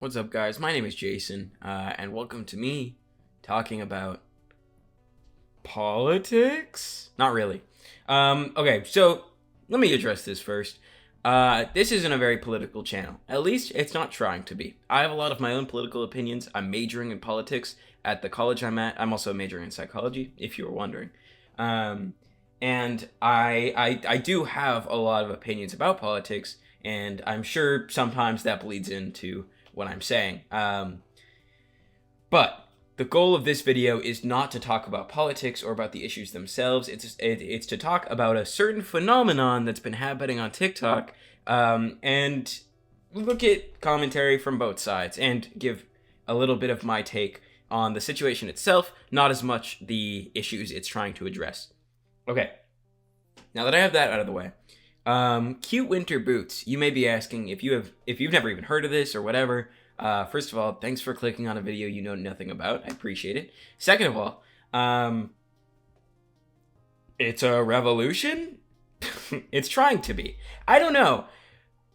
What's up, guys? My name is Jason, and welcome to me talking about politics? Not really. Okay, so let me address this first. This isn't a very political channel. At least it's not trying to be. I have a lot of my own political opinions. I'm majoring in politics at the college I'm at. I'm also majoring in psychology, if you were wondering. And I do have a lot of opinions about politics, and I'm sure sometimes that bleeds into what I'm saying. But the goal of this video is not to talk about politics or about the issues themselves. It's to talk about a certain phenomenon that's been happening on TikTok, and look at commentary from both sides and give a little bit of my take on the situation itself, not as much the issues it's trying to address. Okay, now that I have that out of the way, cute winter boots. You may be asking if you've never even heard of this or whatever. First of all, thanks for clicking on a video you know nothing about. I appreciate it. Second of all, it's a revolution? It's trying to be. I don't know.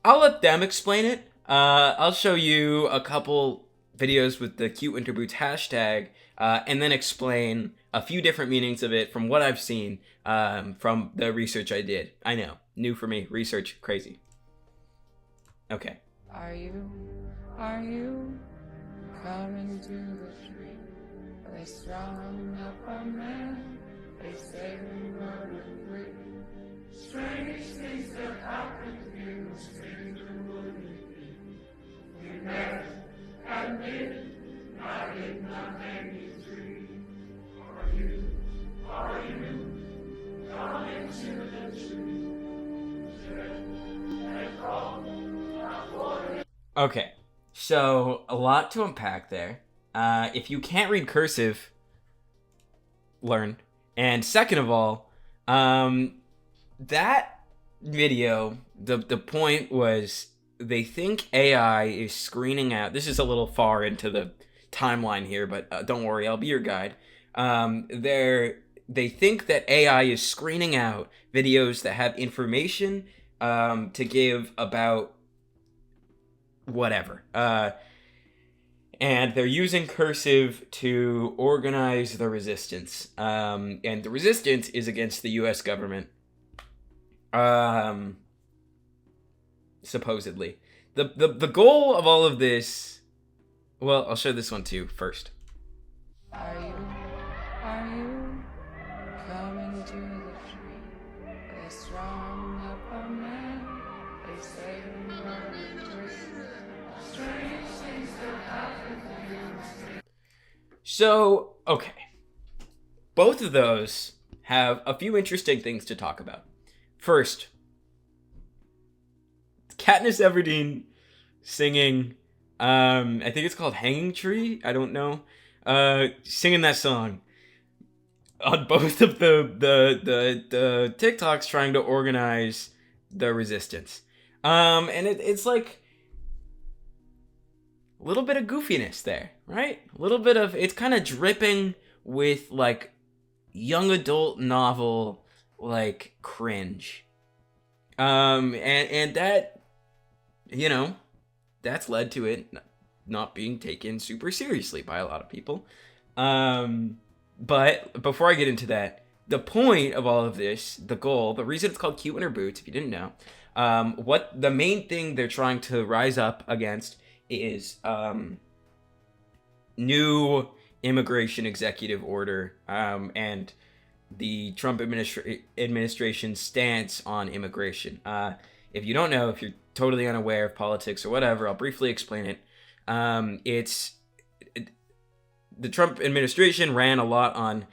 I'll let them explain it. I'll show you a couple videos with the cute winter boots hashtag, and then explain a few different meanings of it from what I've seen, from the research I did. I know, new for me, research, crazy. Okay. Are you coming to the tree? They strung up a man, they say we running free. Strange things that happen to you, stranger would it be? We met at midnight in the hanging tree. Are you coming to the tree? They call me. Okay, so a lot to unpack there. If you can't read cursive, learn. And second of all, that video, the point was they think AI is screening out. This is a little far into the timeline here, but don't worry, I'll be your guide. They think that AI is screening out videos that have information to give about whatever. And they're using cursive to organize the resistance. And the resistance is against the US government. Supposedly. The goal of all of this... Well, I'll show this one too first. Are you coming to the tree? They strung up a man, they say we running free. Strange things that happen to you. So, okay. Both of those have a few interesting things to talk about. First, Katniss Everdeen singing, I think it's called Hanging Tree, I don't know, singing that song on both of the TikToks trying to organize the resistance. And it's like a little bit of goofiness there, right? A little bit of, it's kind of dripping with like young adult novel, like cringe. And that, you know, that's led to it not being taken super seriously by a lot of people. But before I get into that, the point of all of this, the goal, the reason it's called Cute Winter Boots, if you didn't know, what the main thing they're trying to rise up against is new immigration executive order, and the Trump administration's stance on immigration. If you don't know, if you're totally unaware of politics or whatever, I'll briefly explain it. The Trump administration ran a lot on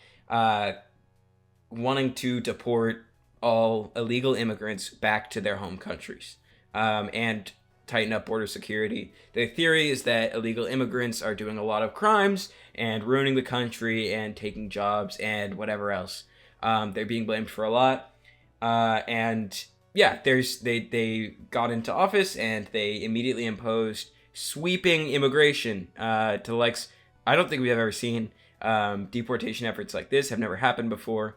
wanting to deport all illegal immigrants back to their home countries, and tighten up border security. The theory is that illegal immigrants are doing a lot of crimes and ruining the country and taking jobs and whatever else. They're being blamed for a lot. And yeah, they got into office and they immediately imposed sweeping immigration to the likes I don't think we've ever seen. Deportation efforts like this have never happened before.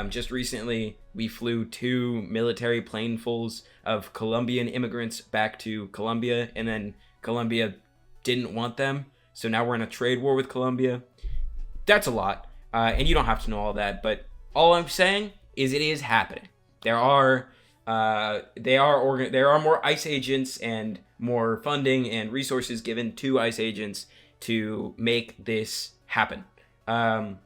Just recently, we flew 2 military planefuls of Colombian immigrants back to Colombia, and then Colombia didn't want them. So now we're in a trade war with Colombia. That's a lot. And you don't have to know all that, but all I'm saying is it is happening. There are more ICE agents and more funding and resources given to ICE agents to make this happen. A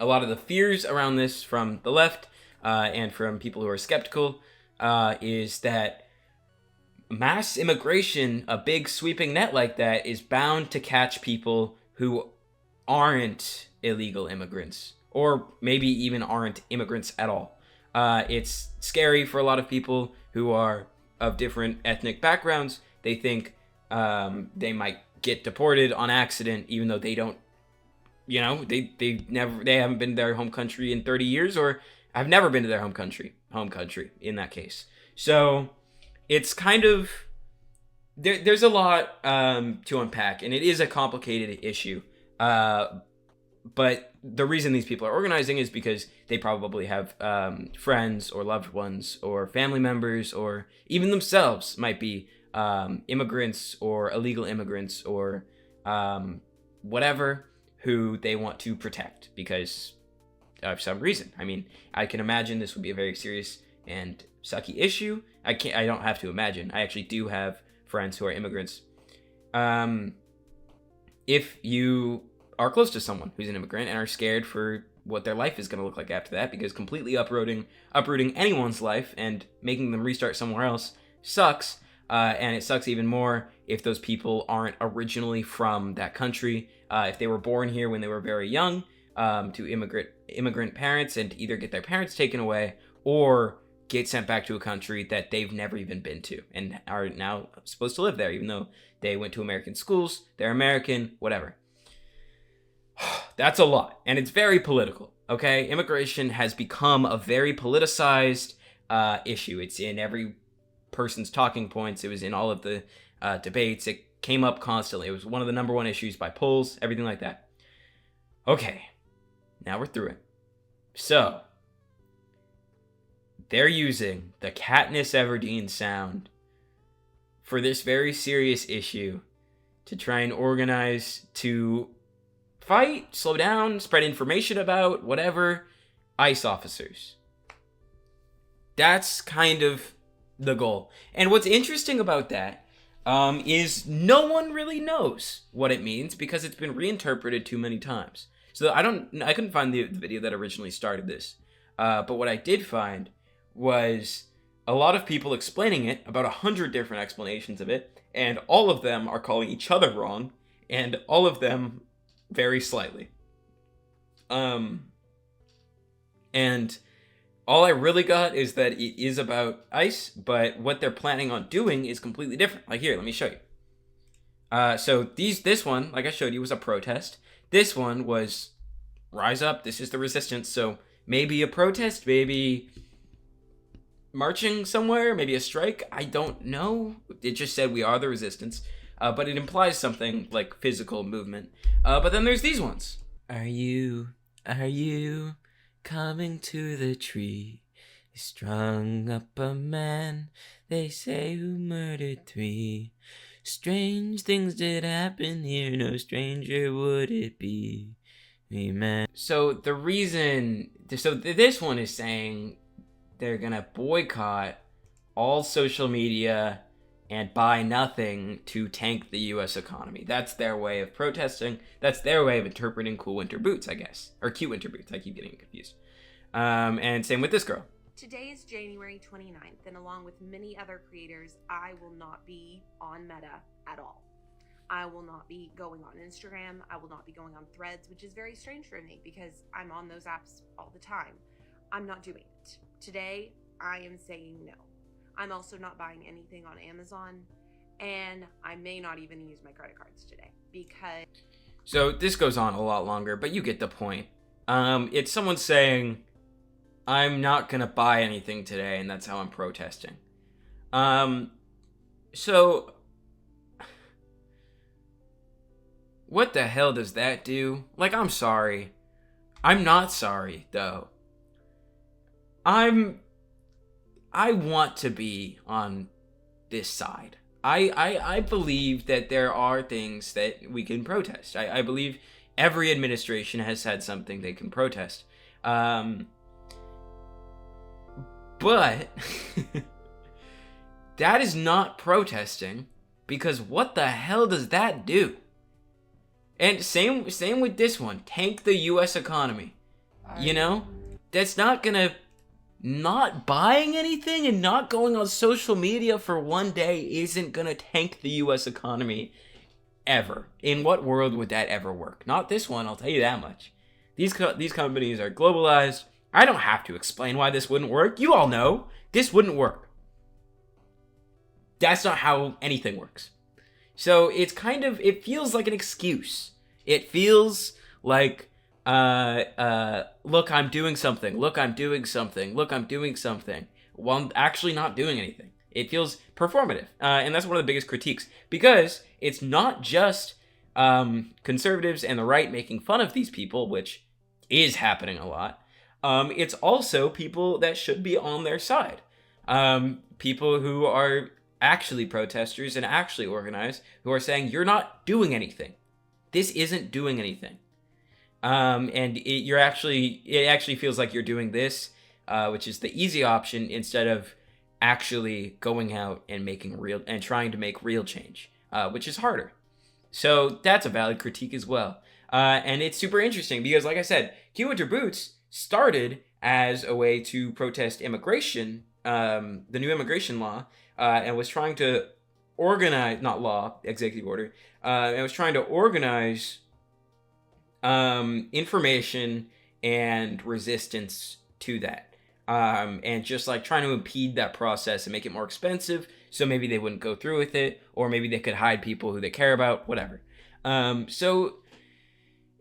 lot of the fears around this from the left and from people who are skeptical is that mass immigration, a big sweeping net like that, is bound to catch people who aren't illegal immigrants, or maybe even aren't immigrants at all. It's scary for a lot of people who are of different ethnic backgrounds. They think they might get deported on accident, even though they don't, they haven't been to their home country in 30 years, or have never been to their home country in that case. So it's kind of, there's a lot to unpack, and it is a complicated issue. But the reason these people are organizing is because they probably have friends or loved ones or family members, or even themselves might be immigrants or illegal immigrants or whatever, who they want to protect because of some reason. I mean, I can imagine this would be a very serious and sucky issue. I don't have to imagine. I actually do have friends who are immigrants. If you are close to someone who's an immigrant and are scared for what their life is going to look like after that, because completely uprooting anyone's life and making them restart somewhere else sucks, and it sucks even more if those people aren't originally from that country. If they were born here when they were very young, to immigrant parents, and either get their parents taken away or get sent back to a country that they've never even been to and are now supposed to live there, even though they went to American schools, they're American, whatever. That's a lot, and it's very political, okay? Immigration has become a very politicized issue. It's in every person's talking points. It was in all of the debates. It came up constantly. It was one of the number one issues by polls, everything like that. Okay, now we're through it. So, they're using the Katniss Everdeen sound for this very serious issue to try and organize to fight, slow down, spread information about, whatever, ICE officers. That's kind of the goal. And what's interesting about that is no one really knows what it means because it's been reinterpreted too many times. So I couldn't find the video that originally started this. But what I did find was a lot of people explaining it, about 100 different explanations of it, and all of them are calling each other wrong, and all of them very slightly. And all I really got is that it is about ICE, but what they're planning on doing is completely different. Like here, let me show you. So this one, like I showed you, was a protest. This one was rise up, this is the resistance. So maybe a protest, maybe marching somewhere, maybe a strike. I don't know. It just said we are the resistance. But it implies something like physical movement. But then there's these ones. Are you coming to the tree? They strung up a man, they say, who murdered 3. Strange things did happen here, no stranger would it be. Amen. So this one is saying they're gonna boycott all social media and buy nothing to tank the U.S. economy. That's their way of protesting. That's their way of interpreting cool winter boots, I guess. Or cute winter boots. I keep getting confused. And same with this girl. Today is January 29th, and along with many other creators, I will not be on Meta at all. I will not be going on Instagram. I will not be going on Threads, which is very strange for me because I'm on those apps all the time. I'm not doing it. Today, I am saying no. I'm also not buying anything on Amazon, and I may not even use my credit cards today because... So this goes on a lot longer, but you get the point. It's someone saying, I'm not gonna buy anything today, and that's how I'm protesting. So... what the hell does that do? Like, I'm sorry. I'm not sorry, though. I want to be on this side. I believe that there are things that we can protest. I believe every administration has had something they can protest. But that is not protesting, because what the hell does that do? And same with this one. Tank the U.S. economy. You know? That's not gonna... Not buying anything and not going on social media for one day isn't gonna tank the U.S. economy ever. In what world would that ever work? Not this one, I'll tell you that much. These companies are globalized. I don't have to explain why this wouldn't work. You all know this wouldn't work. That's not how anything works. So it's kind of, it feels like an excuse. It feels like, look, I'm doing something. Look, I'm doing something. Look, I'm doing something. While I'm actually not doing anything. It feels performative. And that's one of the biggest critiques. Because it's not just conservatives and the right making fun of these people, which is happening a lot. It's also people that should be on their side. People who are actually protesters and actually organized, who are saying, you're not doing anything. This isn't doing anything. And it actually feels like you're doing this, which is the easy option, instead of actually going out and making real and trying to make real change, which is harder. So that's a valid critique as well. And it's super interesting because, like I said, Q Winter Boots started as a way to protest immigration, the new immigration law, and was trying to organize, not law, executive order, and was trying to organize information and resistance to that. And just like trying to impede that process and make it more expensive, so maybe they wouldn't go through with it, or maybe they could hide people who they care about, whatever. So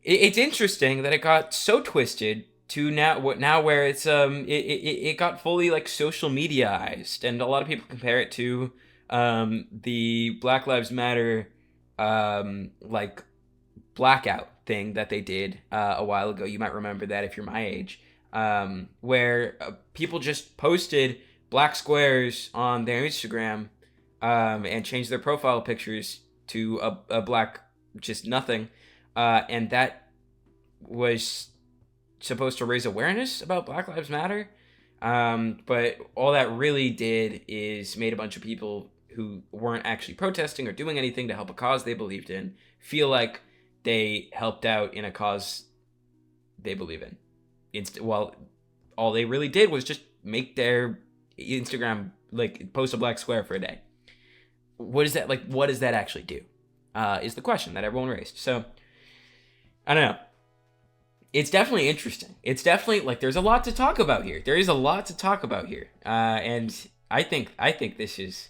it's interesting that it got so twisted to now where it's it got fully like social mediaized, and a lot of people compare it to the Black Lives Matter like blackout thing that they did a while ago. You might remember that if you're my age, where people just posted black squares on their Instagram and changed their profile pictures to a black just nothing, and that was supposed to raise awareness about Black Lives Matter, but all that really did is made a bunch of people who weren't actually protesting or doing anything to help a cause they believed in feel like they helped out in a cause they believe in. Well, all they really did was just make their Instagram, like, post a black square for a day. What is that, like, what does that actually do? Is the question that everyone raised. So, I don't know. It's definitely interesting. It's definitely, like, there's a lot to talk about here. There is a lot to talk about here. And I think this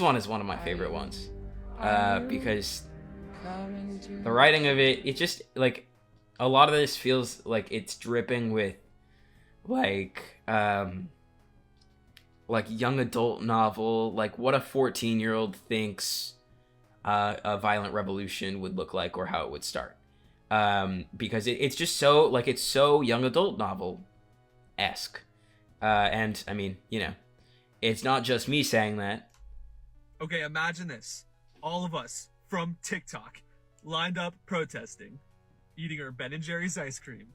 one is one of my favorite ones. Because the writing of it just, like, a lot of this feels like it's dripping with, like young adult novel, like what a 14-year-old thinks a violent revolution would look like or how it would start. Because it's just so, like, it's so young adult novel-esque. And, I mean, you know, it's not just me saying that. Okay, imagine this. All of us from TikTok lined up protesting, eating our Ben & Jerry's ice cream.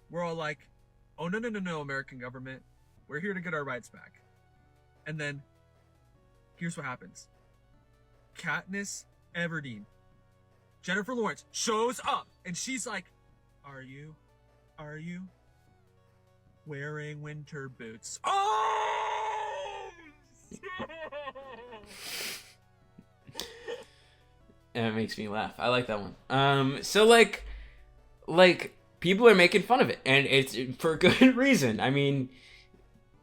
We're all like, oh, no, American government. We're here to get our rights back. And then, here's what happens. Katniss Everdeen, Jennifer Lawrence, shows up, and she's like, are you wearing winter boots? Oh! And it makes me laugh. I like that one. So like people are making fun of it, and it's for good reason. I mean,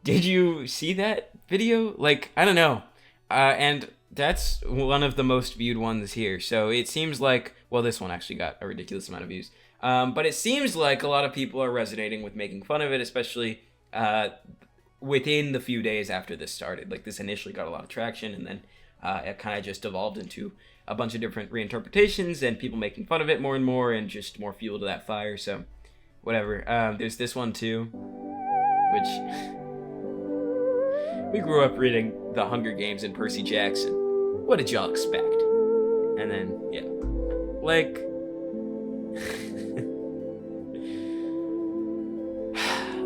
did you see that video? Like, I don't know. And that's one of the most viewed ones here. So it seems like, well, this one actually got a ridiculous amount of views. But it seems like a lot of people are resonating with making fun of it, especially within the few days after this started. Like, this initially got a lot of traction, and then it kind of just evolved into a bunch of different reinterpretations and people making fun of it more and more, and just more fuel to that fire. So whatever. There's this one too, which we grew up reading The Hunger Games and Percy Jackson. what did y'all expect? And then, yeah. Like,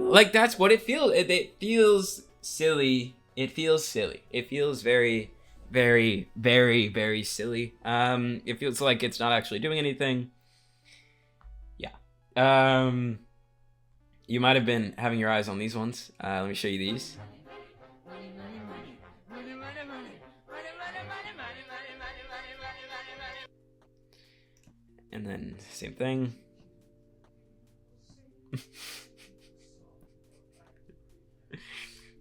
like that's what it feels. It feels silly. It feels silly. It feels very, very, very, very silly. It feels like it's not actually doing anything. Yeah. You might have been having your eyes on these ones. Let me show you these. And then same thing.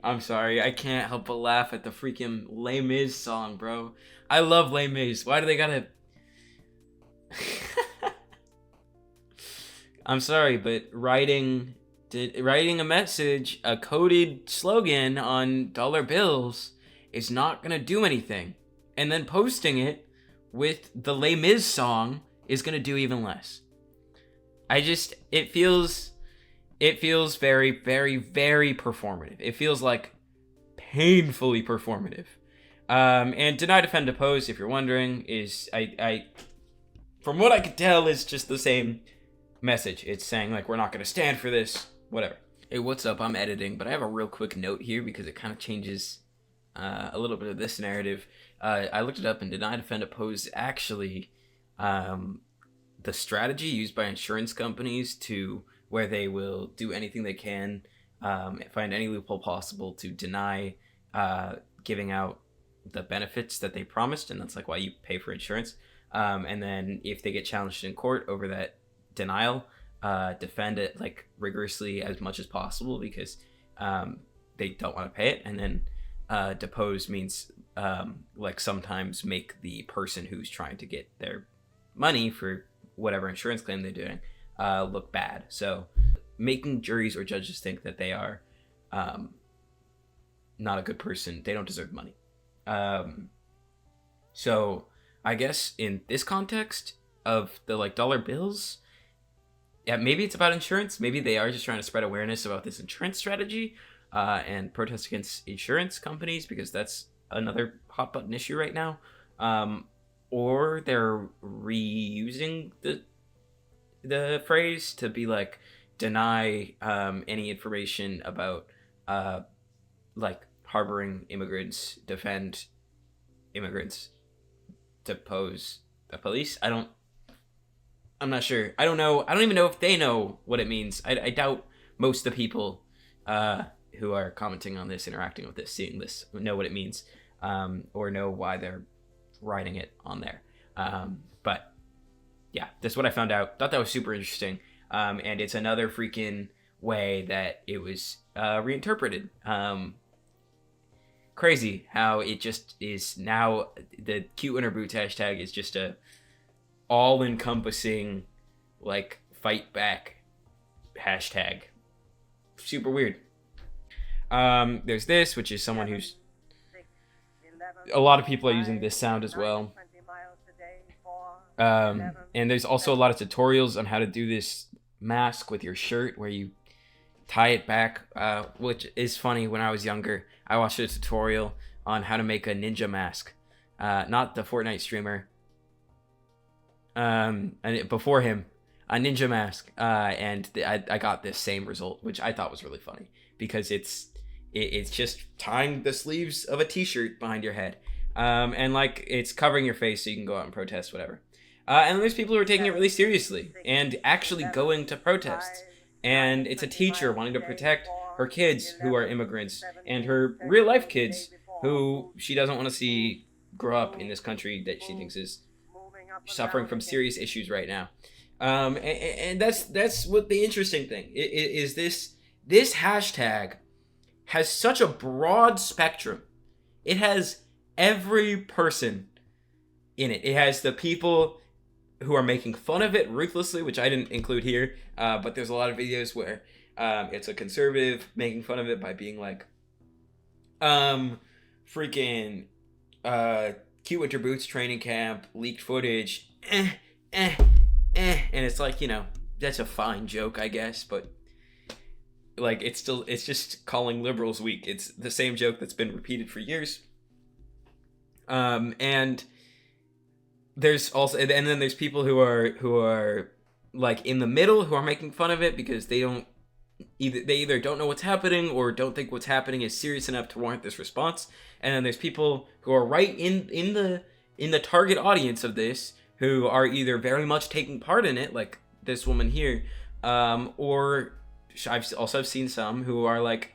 I'm sorry, I can't help but laugh at the freaking Les Mis song, bro. I love Les Mis. Why do they gotta... I'm sorry, but writing a message, a coded slogan on dollar bills is not gonna do anything. And then posting it with the Les Mis song is gonna do even less. It feels very, very, very performative. It feels like painfully performative. And deny, defend, oppose, if you're wondering, is I from what I could tell, is just the same message. It's saying like, we're not gonna stand for this, whatever. Hey, what's up? I'm editing, but I have a real quick note here because it kind of changes a little bit of this narrative. I looked it up, and deny, defend, oppose actually the strategy used by insurance companies to where they will do anything they can, find any loophole possible to deny giving out the benefits that they promised, and that's like why you pay for insurance. And then if they get challenged in court over that denial, defend it like rigorously as much as possible because they don't want to pay it. And then depose means like sometimes make the person who's trying to get their money for whatever insurance claim they're doing look bad. So making juries or judges think that they are not a good person, they don't deserve money. So I guess in this context of the like dollar bills, yeah, maybe it's about insurance. Maybe they are just trying to spread awareness about this insurance strategy and protest against insurance companies because that's another hot button issue right now. Or they're reusing the phrase to be like deny any information about like harboring immigrants, defend immigrants, depose the police. I'm not sure. I don't know. I don't even know if they know what it means. I doubt most of the people who are commenting on this, interacting with this, seeing this, know what it means, or know why they're writing it on there. But yeah, that's what I found out. Thought that was super interesting. And it's another freaking way that it was reinterpreted. Crazy how it just is now. The cute winter boots hashtag is just a all-encompassing like fight back hashtag. Super weird. There's this, which is someone who's a lot of people are using this sound as well. And there's also a lot of tutorials on how to do this mask with your shirt where you tie it back, which is funny. When I was younger, I watched a tutorial on how to make a ninja mask, not the Fortnite streamer, and before him, a ninja mask, and I got this same result, which I thought was really funny because it's just tying the sleeves of a t-shirt behind your head, and like it's covering your face so you can go out and protest, whatever. And there's people who are taking it really seriously and actually going to protests. And it's a teacher wanting to protect her kids who are immigrants and her real life kids who she doesn't want to see grow up in this country that she thinks is suffering from serious issues right now. And that's what the interesting thing is. This hashtag has such a broad spectrum. It has every person in it. It has the people who are making fun of it ruthlessly, which I didn't include here, but there's a lot of videos where it's a conservative making fun of it by being like, freaking cute winter boots training camp, leaked footage, and it's like, you know, that's a fine joke, I guess, but like it's just calling liberals weak. It's the same joke that's been repeated for years. And there's also, and then there's people who are like in the middle, who are making fun of it because they either don't know what's happening or don't think what's happening is serious enough to warrant this response. And then there's people who are right in the target audience of this, who are either very much taking part in it, like this woman here, or I've also seen some who are like,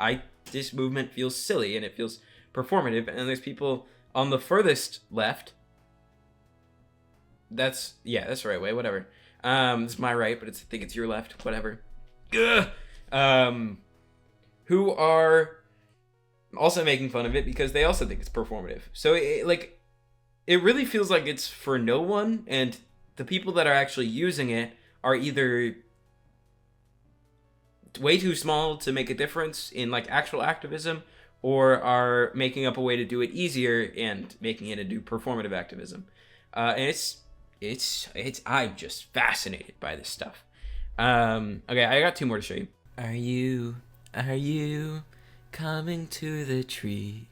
this movement feels silly and it feels performative. And then there's people on the furthest left. That's the right way, whatever. It's my right, but I think it's your left, whatever. Ugh. Who are also making fun of it because they also think it's performative. So it really feels like it's for no one, and the people that are actually using it are either way too small to make a difference in like actual activism, or are making up a way to do it easier and making it into performative activism. And I'm just fascinated by this stuff. Okay, I got 2 more to show you. Are you coming to the tree?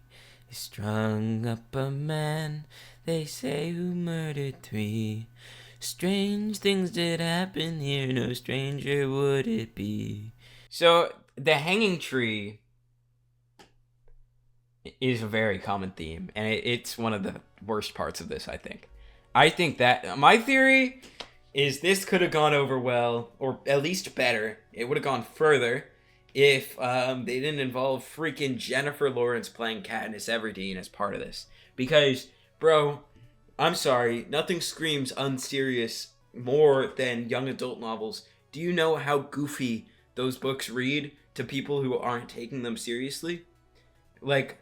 They strung up a man, they say, who murdered 3. Strange things did happen here, no stranger would it be. So, the hanging tree is a very common theme, and it's one of the worst parts of this, I think. I think that, my theory is this could have gone over well, or at least better. It would have gone further if they didn't involve freaking Jennifer Lawrence playing Katniss Everdeen as part of this. Because, bro, I'm sorry, nothing screams unserious more than young adult novels. Do you know how goofy those books read to people who aren't taking them seriously? Like,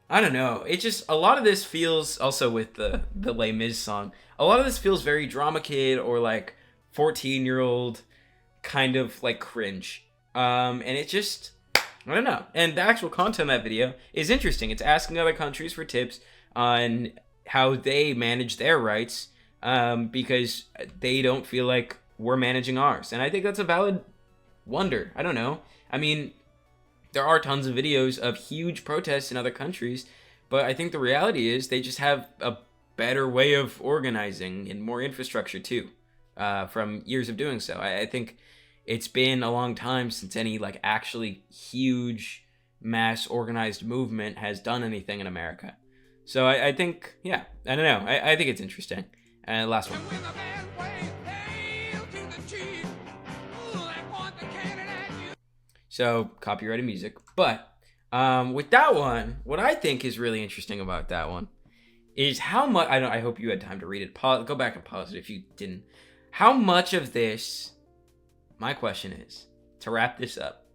I don't know. It just, a lot of this feels, also with the Les Mis song, a lot of this feels very drama kid or like 14-year-old kind of like cringe. And it just, I don't know. And the actual content of that video is interesting. It's asking other countries for tips on how they manage their rights, because they don't feel like we're managing ours. And I think that's a valid wonder. I don't know. I mean, there are tons of videos of huge protests in other countries, but I think the reality is they just have a better way of organizing and more infrastructure too, from years of doing so. I think it's been a long time since any like actually huge mass organized movement has done anything in America. So I think, yeah, I don't know. I think it's interesting. Last one. So, copyrighted music. But with that one, what I think is really interesting about that one is how much, I hope you had time to read it. Go back and pause it if you didn't. How much of this, my question is, to wrap this up,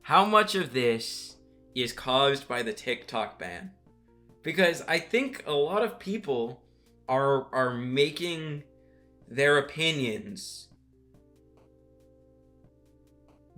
how much of this is caused by the TikTok ban? Because I think a lot of people are making their opinions.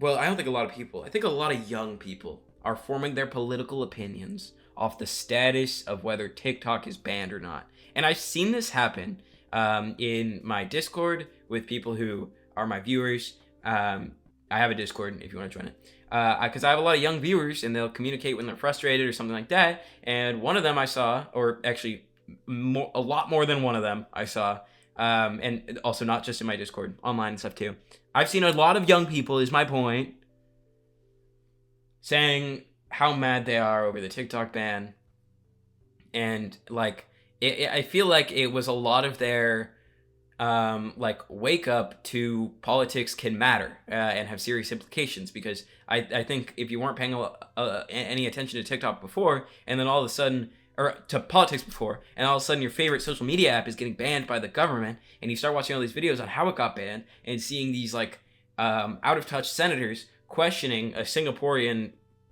Well, I don't think a lot of people. I think a lot of young people are forming their political opinions off the status of whether TikTok is banned or not. And I've seen this happen in my Discord with people who are my viewers. I have a Discord if you want to join it. Because I have a lot of young viewers, and they'll communicate when they're frustrated or something like that. And one of them I saw, or actually a lot more than one of them I saw, and also not just in my Discord, online and stuff too. I've seen a lot of young people, is my point, saying how mad they are over the TikTok ban. And like, I feel like it was a lot of their like wake up to politics can matter and have serious implications, because I think if you weren't paying any attention to TikTok before, and then all of a sudden, or to politics before, and all of a sudden your favorite social media app is getting banned by the government, and you start watching all these videos on how it got banned, and seeing these like out of touch senators questioning a Singaporean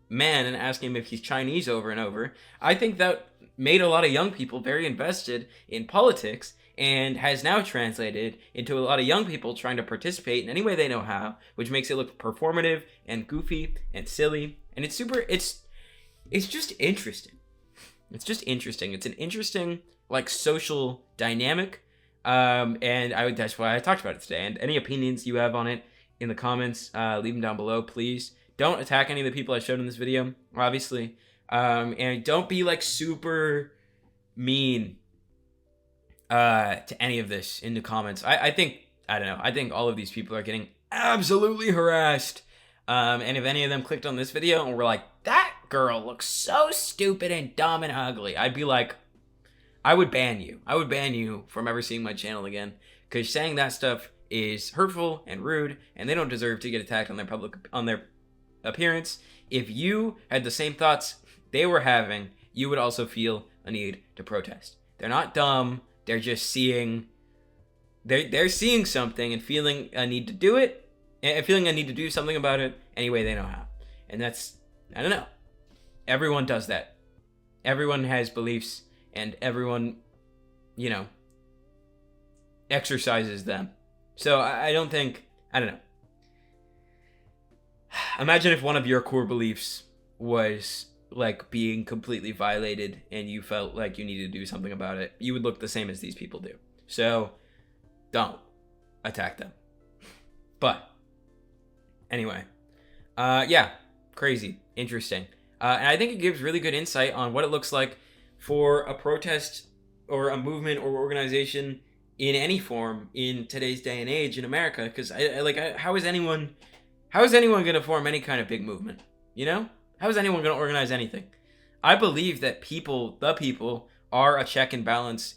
man and asking him if he's Chinese over and over, I think that made a lot of young people very invested in politics, and has now translated into a lot of young people trying to participate in any way they know how, which makes it look performative and goofy and silly. And it's just interesting. It's just interesting. It's an interesting like social dynamic. And that's why I talked about it today. And any opinions you have on it in the comments, leave them down below, please. Don't attack any of the people I showed in this video, obviously. And don't be like super mean to any of this in the comments. I think, I don't know, I think all of these people are getting absolutely harassed. And if any of them clicked on this video and were like, that girl looks so stupid and dumb and ugly, I'd be like, I would ban you. I would ban you from ever seeing my channel again, because saying that stuff is hurtful and rude, and they don't deserve to get attacked on their appearance. If you had the same thoughts they were having, you would also feel a need to protest. They're not dumb. They're just seeing. They're seeing something and feeling a need to do it, and feeling a need to do something about it any way they know how. And that's, I don't know. Everyone does that. Everyone has beliefs, and everyone, you know, exercises them. So I don't think, I don't know. Imagine if one of your core beliefs was like being completely violated and you felt like you needed to do something about it. You would look the same as these people do. So don't attack them. But anyway, yeah, crazy, interesting. And I think it gives really good insight on what it looks like for a protest or a movement or organization in any form in today's day and age in America. Because how is anyone going to form any kind of big movement? You know, how is anyone going to organize anything? I believe that the people are a check and balance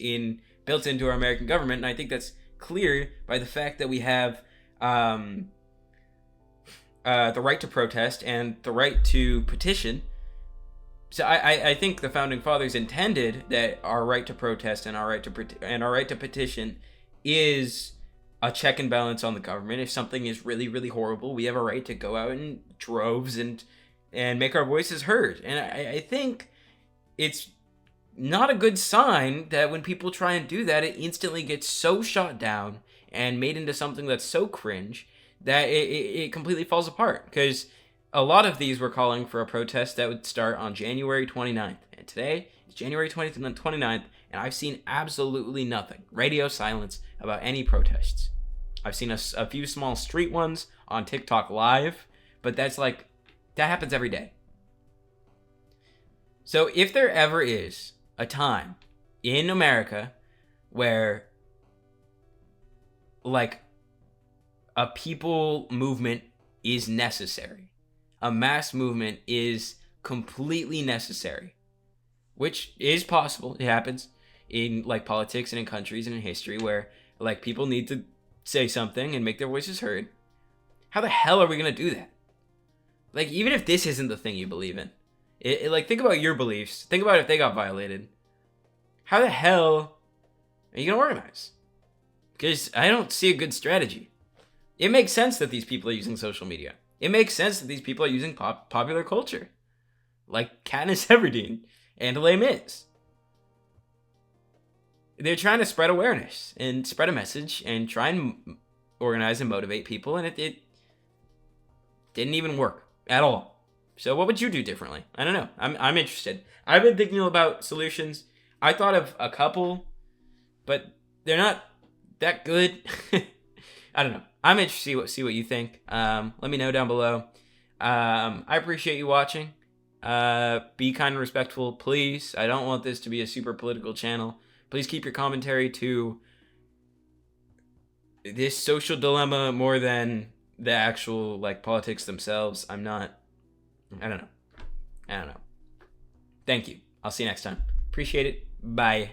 built into our American government, and I think that's clear by the fact that we have the right to protest and the right to petition. So I think the founding fathers intended that our right to protest and our right to petition is a check and balance on the government. If something is really, really horrible, we have a right to go out in droves and make our voices heard. And I think it's not a good sign that when people try and do that, it instantly gets so shot down and made into something that's so cringe that it completely falls apart. Because a lot of these were calling for a protest that would start on January 29th. And today is January 29th, and I've seen absolutely nothing. Radio silence about any protests. I've seen a few small street ones on TikTok Live, but that happens every day. So if there ever is a time in America where, like, a people movement is necessary, a mass movement is completely necessary, which is possible. It happens in, like, politics and in countries and in history where, like, people need to say something and make their voices heard. How the hell are we going to do that? Like, even if this isn't the thing you believe in, like, think about your beliefs. Think about if they got violated. How the hell are you going to organize? Because I don't see a good strategy. It makes sense that these people are using social media. It makes sense that these people are using popular culture. Like Katniss Everdeen and Les Mis. They're trying to spread awareness and spread a message and try and organize and motivate people, and it didn't even work at all. So what would you do differently? I don't know. I'm interested. I've been thinking about solutions. I thought of a couple, but they're not that good. I don't know. I'm interested to see what you think. Let me know down below. I appreciate you watching. Be kind and respectful, please. I don't want this to be a super political channel. Please keep your commentary to this social dilemma more than the actual, like, politics themselves. I don't know. Thank you. I'll see you next time. Appreciate it. Bye.